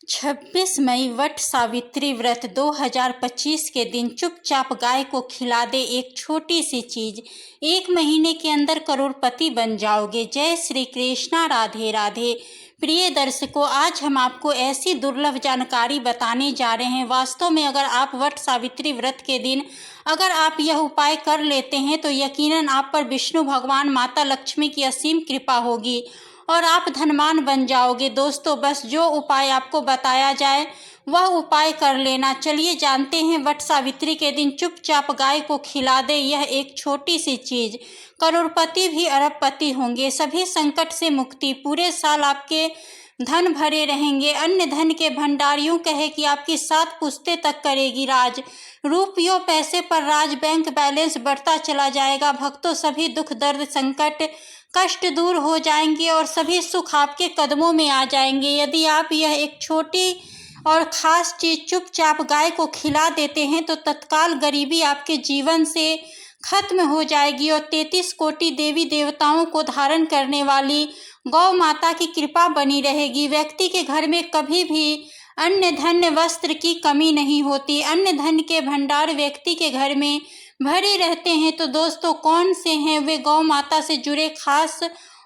26 मई वट सावित्री व्रत 2025 के दिन चुपचाप गाय को खिला दे एक छोटी सी चीज, 1 महीने के अंदर करोड़पति बन जाओगे। जय श्री कृष्णा, राधे राधे। प्रिय दर्शकों, आज हम आपको ऐसी दुर्लभ जानकारी बताने जा रहे हैं। वास्तव में अगर आप वट सावित्री व्रत के दिन अगर आप यह उपाय कर लेते हैं तो यकीनन आप पर विष्णु भगवान, माता लक्ष्मी की असीम कृपा होगी और आप धनवान बन जाओगे। दोस्तों, बस जो उपाय आपको बताया जाए वह उपाय कर लेना। चलिए जानते हैं, वट सावित्री के दिन चुपचाप गाय को खिला दे यह एक छोटी सी चीज, करोड़पति भी अरबपति होंगे। सभी संकट से मुक्ति, पूरे साल आपके धन भरे रहेंगे। अन्य धन के भंडार, यूं कहे कि आपकी 7 पुश्ते तक करेगी राज। रुपयों पैसे पर राज, बैंक बैलेंस बढ़ता चला जाएगा। भक्तों, सभी दुख दर्द संकट कष्ट दूर हो जाएंगे और सभी सुख आपके कदमों में आ जाएंगे। यदि आप यह एक छोटी और ख़ास चीज़ चुपचाप गाय को खिला देते हैं तो तत्काल गरीबी आपके जीवन से खत्म हो जाएगी और 33 कोटि देवी देवताओं को धारण करने वाली गौ माता की कृपा बनी रहेगी। व्यक्ति के घर में कभी भी अन्य धन वस्त्र की कमी नहीं होती। अन्य धन के भंडार व्यक्ति के घर में भरे रहते हैं। तो दोस्तों, कौन से हैं वे गौ माता से जुड़े खास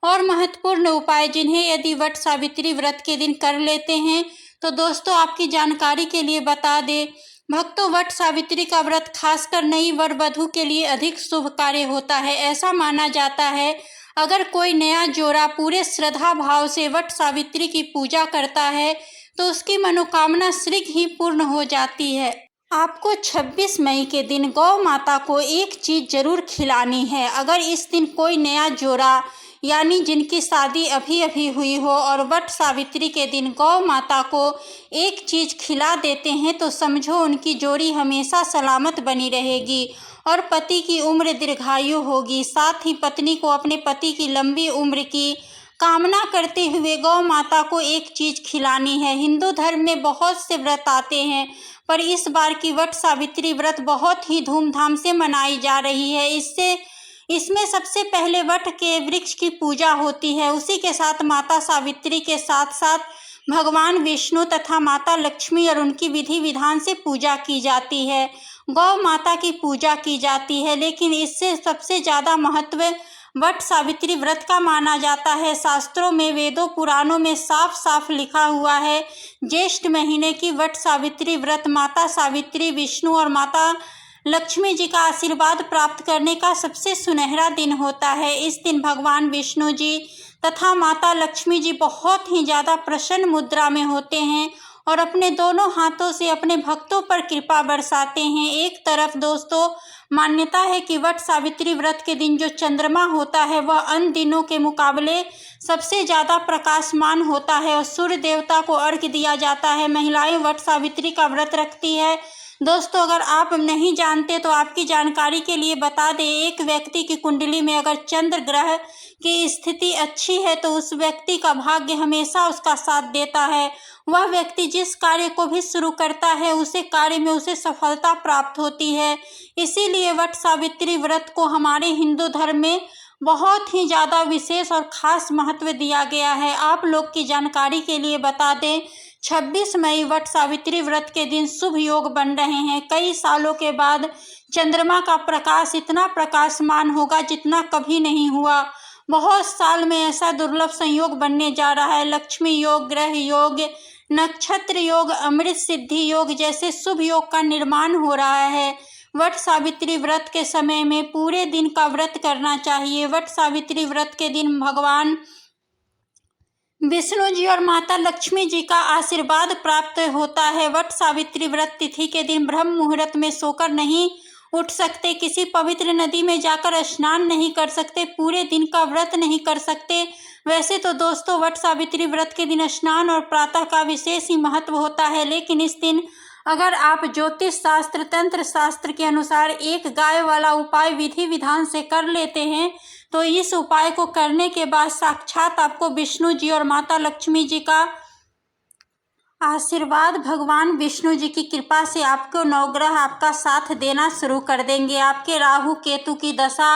और महत्वपूर्ण उपाय जिन्हें यदि वट सावित्री व्रत के दिन कर लेते हैं तो दोस्तों आपकी जानकारी के लिए बता दें। भक्तों, वट सावित्री का व्रत खासकर नई वर वधू के लिए अधिक शुभ कार्य होता है। ऐसा माना जाता है अगर कोई नया जोड़ा पूरे श्रद्धा भाव से वट सावित्री की पूजा करता है तो उसकी मनोकामना शीघ्र ही पूर्ण हो जाती है। आपको 26 मई के दिन गौ माता को एक चीज़ जरूर खिलानी है। अगर इस दिन कोई नया जोड़ा यानी जिनकी शादी अभी अभी हुई हो और वट सावित्री के दिन गौ माता को एक चीज़ खिला देते हैं तो समझो उनकी जोड़ी हमेशा सलामत बनी रहेगी और पति की उम्र दीर्घायु होगी। साथ ही पत्नी को अपने पति की लंबी उम्र की कामना करते हुए गौ माता को एक चीज़ खिलानी है। हिंदू धर्म में बहुत से व्रत आते हैं पर इस बार की वट सावित्री व्रत बहुत ही धूमधाम से मनाई जा रही है। इसमें सबसे पहले वट के वृक्ष की पूजा होती है। उसी के साथ माता सावित्री के साथ साथ भगवान विष्णु तथा माता लक्ष्मी और उनकी विधि विधान से पूजा की जाती है। गौ माता की पूजा की जाती है, लेकिन इससे सबसे ज़्यादा महत्व वट सावित्री व्रत का माना जाता है। शास्त्रों में, वेदों पुराणों में साफ साफ लिखा हुआ है, ज्येष्ठ महीने की वट सावित्री व्रत माता सावित्री, विष्णु और माता लक्ष्मी जी का आशीर्वाद प्राप्त करने का सबसे सुनहरा दिन होता है। इस दिन भगवान विष्णु जी तथा माता लक्ष्मी जी बहुत ही ज़्यादा प्रसन्न मुद्रा में होते हैं और अपने दोनों हाथों से अपने भक्तों पर कृपा बरसाते हैं। एक तरफ दोस्तों मान्यता है कि वट सावित्री व्रत के दिन जो चंद्रमा होता है वह अन्य दिनों के मुकाबले सबसे ज़्यादा प्रकाशमान होता है और सूर्य देवता को अर्घ्य दिया जाता है। महिलाएं वट सावित्री का व्रत रखती है। दोस्तों, अगर आप नहीं जानते तो आपकी जानकारी के लिए बता दें, एक व्यक्ति की कुंडली में अगर चंद्र ग्रह की स्थिति अच्छी है तो उस व्यक्ति का भाग्य हमेशा उसका साथ देता है। वह व्यक्ति जिस कार्य को भी शुरू करता है उसे कार्य में उसे सफलता प्राप्त होती है। इसीलिए वट सावित्री व्रत को हमारे हिंदू धर्म में बहुत ही ज़्यादा विशेष और ख़ास महत्व दिया गया है। आप लोग की जानकारी के लिए बता दें, 26 मई वट सावित्री व्रत के दिन शुभ योग बन रहे हैं। कई सालों के बाद चंद्रमा का प्रकाश इतना प्रकाशमान होगा जितना कभी नहीं हुआ। बहुत साल में ऐसा दुर्लभ संयोग बनने जा रहा है। लक्ष्मी योग, ग्रह योग, नक्षत्र योग, अमृत सिद्धि योग जैसे शुभ योग का निर्माण हो रहा है। वट सावित्री व्रत के समय में पूरे दिन का व्रत करना चाहिए। वट सावित्री व्रत के दिन भगवान विष्णु जी और माता लक्ष्मी जी का आशीर्वाद प्राप्त होता है। वट सावित्री व्रत तिथि के दिन ब्रह्म मुहूर्त में सोकर नहीं उठ सकते, किसी पवित्र नदी में जाकर स्नान नहीं कर सकते, पूरे दिन का व्रत नहीं कर सकते। वैसे तो दोस्तों वट सावित्री व्रत के दिन स्नान और प्रातः का विशेष ही महत्व होता है, लेकिन इस दिन अगर आप ज्योतिष शास्त्र, तंत्र शास्त्र के अनुसार एक गाय वाला उपाय विधि विधान से कर लेते हैं तो इस उपाय को करने के बाद साक्षात आपको विष्णु जी और माता लक्ष्मी जी का आशीर्वाद, भगवान विष्णु जी की कृपा से आपको नवग्रह आपका साथ देना शुरू कर देंगे। आपके राहु केतु की दशा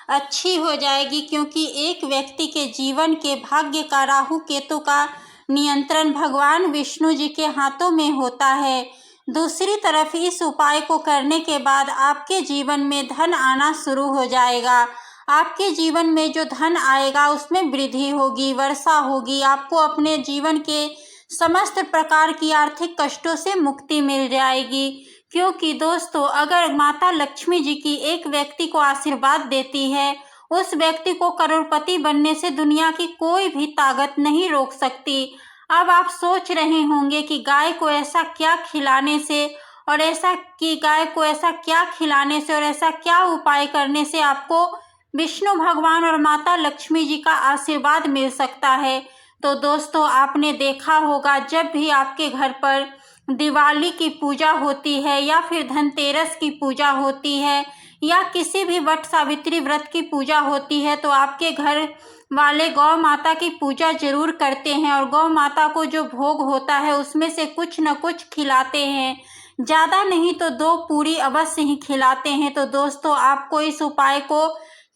अच्छी हो जाएगी, क्योंकि एक व्यक्ति के जीवन के भाग्य का राहु केतु का नियंत्रण भगवान विष्णु जी के हाथों में होता है। दूसरी तरफ इस उपाय को करने के बाद आपके जीवन में धन आना शुरू हो जाएगा। आपके जीवन में जो धन आएगा उसमें वृद्धि होगी, वर्षा होगी। आपको अपने जीवन के समस्त प्रकार की आर्थिक कष्टों से मुक्ति मिल जाएगी। क्योंकि दोस्तों, अगर माता लक्ष्मी जी की एक व्यक्ति को आशीर्वाद देती है, उस व्यक्ति को करोड़पति बनने से दुनिया की कोई भी ताकत नहीं रोक सकती। अब आप सोच रहे होंगे कि गाय को ऐसा क्या खिलाने से और ऐसा क्या उपाय करने से आपको विष्णु भगवान और माता लक्ष्मी जी का आशीर्वाद मिल सकता है। तो दोस्तों, आपने देखा होगा जब भी आपके घर पर दिवाली की पूजा होती है या फिर धनतेरस की पूजा होती है या किसी भी वट सावित्री व्रत की पूजा होती है, तो आपके घर वाले गौ माता की पूजा जरूर करते हैं और गौ माता को जो भोग होता है उसमें से कुछ न कुछ खिलाते हैं। ज़्यादा नहीं तो 2 पूरी अवश्य ही खिलाते हैं। तो दोस्तों, आपको इस उपाय को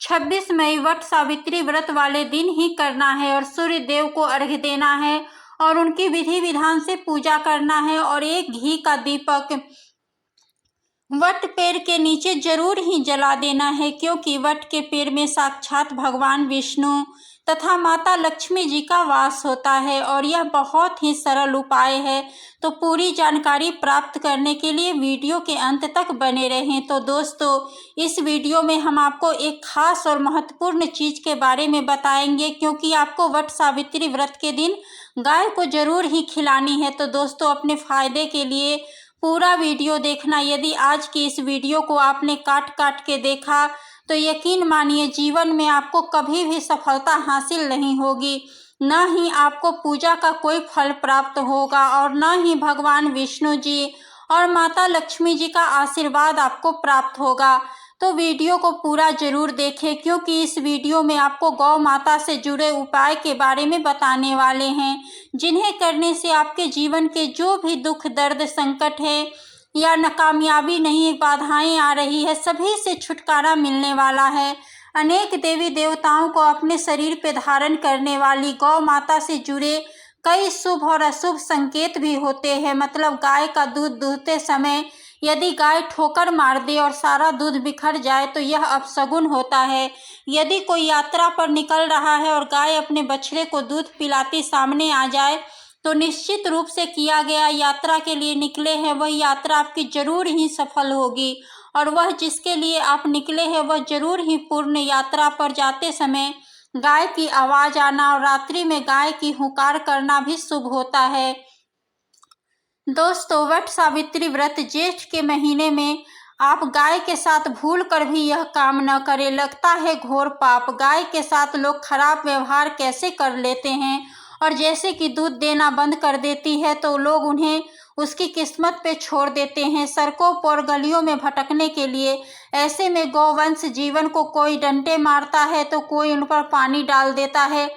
26 मई वट सावित्री व्रत वाले दिन ही करना है और सूर्य देव को अर्घ्य देना है और उनकी विधि विधान से पूजा करना है और एक घी का दीपक वट पेड़ के नीचे जरूर ही जला देना है, क्योंकि वट के पेड़ में साक्षात भगवान विष्णु तथा माता लक्ष्मी जी का वास होता है और यह बहुत ही सरल उपाय है। तो पूरी जानकारी प्राप्त करने के लिए वीडियो के अंत तक बने रहें। तो दोस्तों, इस वीडियो में हम आपको एक खास और महत्वपूर्ण चीज़ के बारे में बताएंगे, क्योंकि आपको वट सावित्री व्रत के दिन गाय को जरूर ही खिलानी है। तो दोस्तों, अपने फायदे के लिए पूरा वीडियो देखना। यदि आज की इस वीडियो को आपने काट काट के देखा तो यकीन मानिए जीवन में आपको कभी भी सफलता हासिल नहीं होगी, न ही आपको पूजा का कोई फल प्राप्त होगा और न ही भगवान विष्णु जी और माता लक्ष्मी जी का आशीर्वाद आपको प्राप्त होगा। तो वीडियो को पूरा जरूर देखें, क्योंकि इस वीडियो में आपको गौ माता से जुड़े उपाय के बारे में बताने वाले हैं, जिन्हें करने से आपके जीवन के जो भी दुख दर्द संकट है या नाकामयाबी नहीं, बाधाएं आ रही है, सभी से छुटकारा मिलने वाला है। अनेक देवी देवताओं को अपने शरीर पे धारण करने वाली गौ माता से जुड़े कई शुभ और अशुभ संकेत भी होते हैं। मतलब गाय का दूध दूहते समय यदि गाय ठोकर मार दे और सारा दूध बिखर जाए तो यह अपशगुन होता है। यदि कोई यात्रा पर निकल रहा है और गाय अपने बछड़े को दूध पिलाती सामने आ जाए तो निश्चित रूप से किया गया यात्रा के लिए निकले हैं वह यात्रा आपकी जरूर ही सफल होगी और वह जिसके लिए आप निकले हैं वह जरूर ही पूर्ण। यात्रा पर जाते समय गाय की आवाज़ आना और रात्रि में गाय की हुंकार करना भी शुभ होता है। दोस्तों, वट सावित्री व्रत जेठ के महीने में आप गाय के साथ भूल कर भी यह काम न करें। लगता है घोर पाप। गाय के साथ लोग खराब व्यवहार कैसे कर लेते हैं और जैसे कि दूध देना बंद कर देती है तो लोग उन्हें उसकी किस्मत पे छोड़ देते हैं सड़कों पर गलियों में भटकने के लिए। ऐसे में गौवंश जीवन को कोई डंडे मारता है तो कोई उन पर पानी डाल देता है।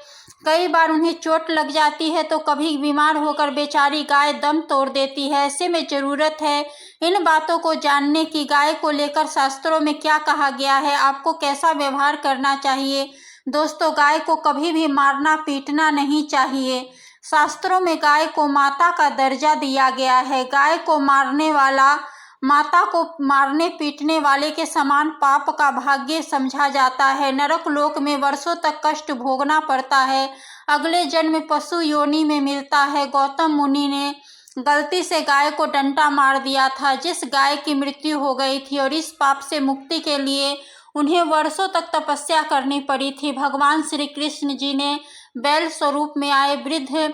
कई बार उन्हें चोट लग जाती है तो कभी बीमार होकर बेचारी गाय दम तोड़ देती है। ऐसे में जरूरत है इन बातों को जानने की। गाय को लेकर शास्त्रों में क्या कहा गया है, आपको कैसा व्यवहार करना चाहिए। दोस्तों, गाय को कभी भी मारना पीटना नहीं चाहिए। शास्त्रों में गाय को माता का दर्जा दिया गया है। गाय को मारने वाला माता को मारने पीटने वाले के समान पाप का भाग्य समझा जाता है। नरक लोक में वर्षों तक कष्ट भोगना पड़ता है। अगले जन्म में पशु योनि में मिलता है। गौतम मुनि ने गलती से गाय को डंडा मार दिया था, जिस गाय की मृत्यु हो गई थी और इस पाप से मुक्ति के लिए उन्हें वर्षों तक तपस्या करनी पड़ी थी। भगवान श्री कृष्ण जी ने बैल स्वरूप में आए वृद्ध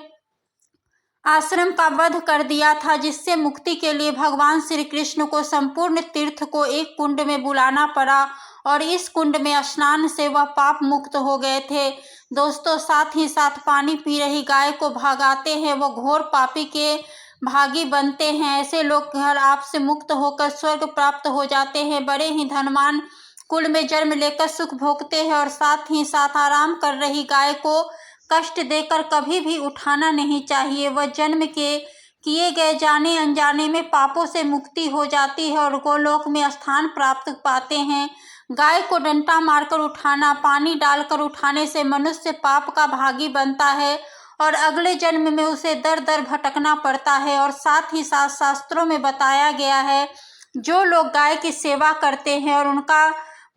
आश्रम का वध कर दिया था, जिससे मुक्ति के लिए भगवान श्री कृष्ण को संपूर्ण तीर्थ को एक कुंड में बुलाना पड़ा और इस कुंड में स्नान से वह पाप मुक्त हो गए थे। दोस्तों, साथ ही साथ पानी पी रही गाय को भगाते हैं वो घोर पापी के भागी बनते हैं। ऐसे लोग घर आप से मुक्त होकर स्वर्ग प्राप्त हो जाते हैं। बड़े ही धनवान कुल में जन्म लेकर सुख भोगते हैं और साथ ही साथ आराम कर रही गाय को कष्ट देकर कभी भी उठाना नहीं चाहिए। वह जन्म के किए गए जाने अनजाने में पापों से मुक्ति हो जाती है और गोलोक में स्थान प्राप्त पाते हैं। गाय को डंडा मारकर उठाना, पानी डालकर उठाने से मनुष्य पाप का भागी बनता है और अगले जन्म में उसे दर दर भटकना पड़ता है। और साथ ही साथ शास्त्रों में बताया गया है, जो लोग गाय की सेवा करते हैं और उनका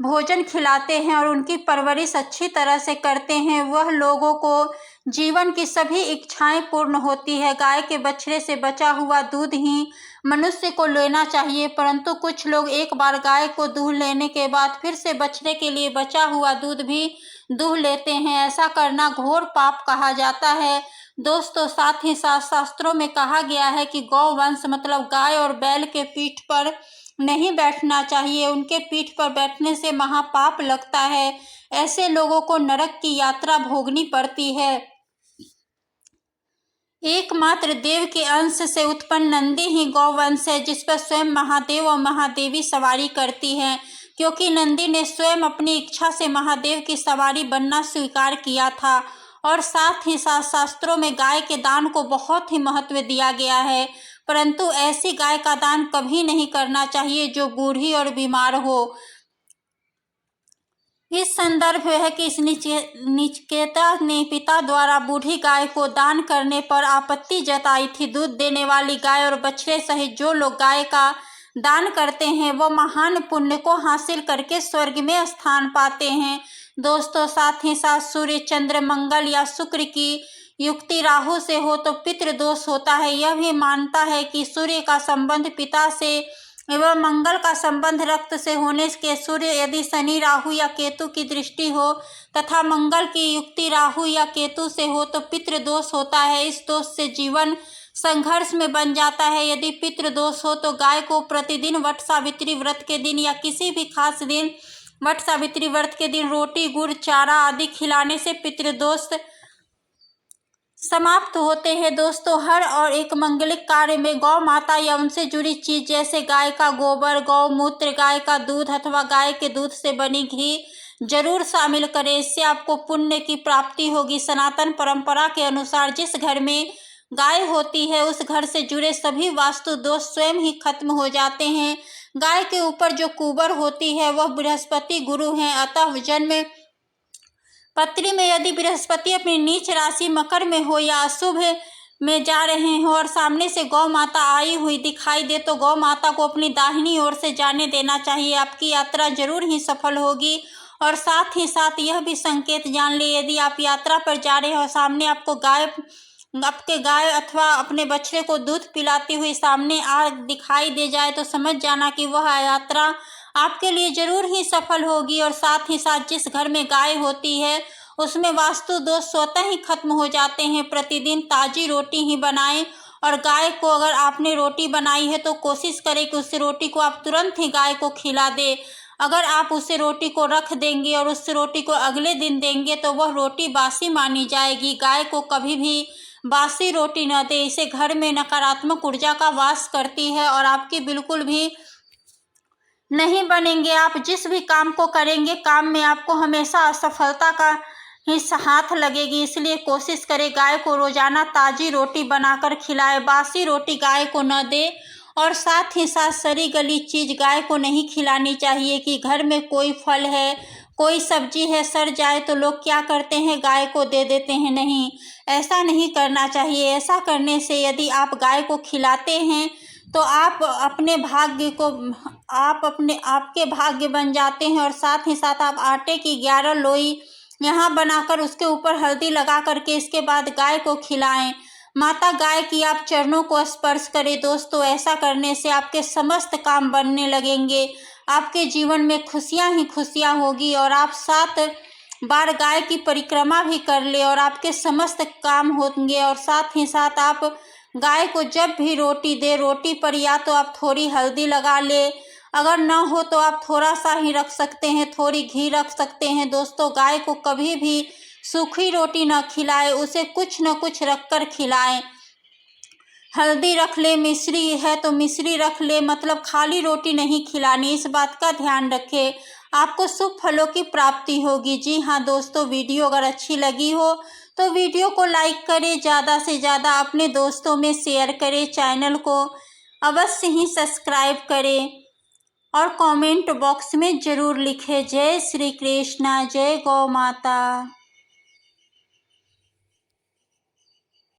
भोजन खिलाते हैं और उनकी परवरिश अच्छी तरह से करते हैं, वह लोगों को जीवन की सभी इच्छाएं पूर्ण होती है। गाय के बछड़े से बचा हुआ दूध ही मनुष्य को लेना चाहिए, परंतु कुछ लोग एक बार गाय को दूध लेने के बाद फिर से बछड़े के लिए बचा हुआ दूध भी दूह लेते हैं। ऐसा करना घोर पाप कहा जाता है दोस्तों। साथ ही साथ शास्त्रों में कहा गया है कि गौवंश मतलब गाय और बैल के पीठ पर नहीं बैठना चाहिए, उनके पीठ पर बैठने से महापाप लगता है। ऐसे लोगों को नरक की यात्रा भोगनी पड़ती है। एकमात्र देव के अंश से उत्पन्न नंदी ही गौवंश है, जिस पर स्वयं महादेव और महादेवी सवारी करती हैं, क्योंकि नंदी ने स्वयं अपनी इच्छा से महादेव की सवारी बनना स्वीकार किया था। और साथ ही साथ शास्त्रों में गाय के दान को बहुत ही महत्व दिया गया है, परंतु ऐसी गाय का दान कभी नहीं करना चाहिए जो बूढ़ी और बीमार हो। इस संदर्भ है कि इस नचिकेता ने पिता द्वारा बूढ़ी गाय को दान करने पर आपत्ति जताई थी। दूध देने वाली गाय और बछड़े सहित जो लोग गाय का दान करते हैं, वो महान पुण्य को हासिल करके स्वर्ग में स्थान पाते हैं दोस्तों। साथ ही साथ सूर्य, चंद्र, मंगल या शुक्र की युक्ति राहु से हो तो पितृ दोष होता है। यह भी मानता है कि सूर्य का संबंध पिता से एवं मंगल का संबंध रक्त से होने के सूर्य यदि शनि, राहु या केतु की दृष्टि हो तथा मंगल की युक्ति राहु या केतु से हो तो पितृ दोष होता है। इस दोष से जीवन संघर्ष में बन जाता है। यदि पितृ दोष हो तो गाय को प्रतिदिन वट सावित्री व्रत के दिन या किसी भी खास दिन वट सावित्री व्रत के दिन रोटी, गुड़, चारा आदि खिलाने से पितृदोष समाप्त होते हैं दोस्तों। हर और एक मंगलिक कार्य में गौ माता या उनसे जुड़ी चीज जैसे गाय का गोबर, गौमूत्र, गाय का दूध अथवा गाय के दूध से बनी घी जरूर शामिल करें। इससे आपको पुण्य की प्राप्ति होगी। सनातन परंपरा के अनुसार जिस घर में गाय होती है उस घर से जुड़े सभी वास्तु दोष स्वयं ही खत्म हो जाते हैं। गाय के ऊपर जो कुबर होती है वह बृहस्पति गुरु हैं, अतः जन्म पत्री में यदि बृहस्पति अपनी नीच राशि मकर में हो या अशुभ में जा रहे हो और सामने से गौ माता आई हुई दिखाई दे तो गौ माता को अपनी दाहिनी ओर से जाने देना चाहिए। आपकी यात्रा जरूर ही सफल होगी। और साथ ही साथ यह भी संकेत जान ले, यदि आप यात्रा पर जा रहे हो सामने आपको आपके गाय अथवा अपने बछड़े को दूध पिलाती हुई सामने दिखाई दे जाए तो समझ जाना कि वह यात्रा आपके लिए जरूर ही सफल होगी। और साथ ही साथ जिस घर में गाय होती है उसमें वास्तु दोष स्वतः ही खत्म हो जाते हैं। प्रतिदिन ताजी रोटी ही बनाएं और गाय को अगर आपने रोटी बनाई है तो कोशिश करें कि उस रोटी को आप तुरंत ही गाय को खिला दें। अगर आप उस रोटी को रख देंगे और उस रोटी को अगले दिन देंगे तो वह रोटी बासी मानी जाएगी। गाय को कभी भी बासी रोटी न दे, इसे घर में नकारात्मक ऊर्जा का वास करती है और आपकी बिल्कुल भी नहीं बनेंगे। आप जिस भी काम को करेंगे काम में आपको हमेशा असफलता का ही हाथ लगेगी। इसलिए कोशिश करें गाय को रोजाना ताजी रोटी बनाकर खिलाए, बासी रोटी गाय को न दे। और साथ ही साथ सड़ी गली चीज गाय को नहीं खिलानी चाहिए कि घर में कोई फल है, कोई सब्जी है, सड़ जाए तो लोग क्या करते हैं, गाय को दे देते हैं। नहीं, ऐसा नहीं करना चाहिए। ऐसा करने से यदि आप गाय को खिलाते हैं तो आप अपने भाग्य को आपके भाग्य बन जाते हैं। और साथ ही साथ आप आटे की 11 लोई यहाँ बनाकर उसके ऊपर हल्दी लगा करके इसके बाद गाय को खिलाएं। माता गाय की आप चरणों को स्पर्श करें दोस्तों। ऐसा करने से आपके समस्त काम बनने लगेंगे। आपके जीवन में खुशियां ही खुशियां होगी। और आप 7 बार गाय की परिक्रमा भी कर ले और आपके समस्त काम होंगे। और साथ ही साथ आप गाय को जब भी रोटी दे, रोटी पर या तो आप थोड़ी हल्दी लगा ले, अगर ना हो तो आप थोड़ा सा ही रख सकते हैं, थोड़ी घी रख सकते हैं दोस्तों। गाय को कभी भी सूखी रोटी न खिलाए, उसे कुछ न कुछ रखकर खिलाएं। हल्दी रख ले, मिश्री है तो मिश्री रख ले, मतलब खाली रोटी नहीं खिलानी। इस बात का ध्यान रखें, आपको शुभ फलों की प्राप्ति होगी। जी हाँ दोस्तों, वीडियो अगर अच्छी लगी हो तो वीडियो को लाइक करें, ज़्यादा से ज़्यादा अपने दोस्तों में शेयर करें, चैनल को अवश्य ही सब्सक्राइब करें और कमेंट बॉक्स में ज़रूर लिखें जय श्री कृष्णा, जय गौ माता।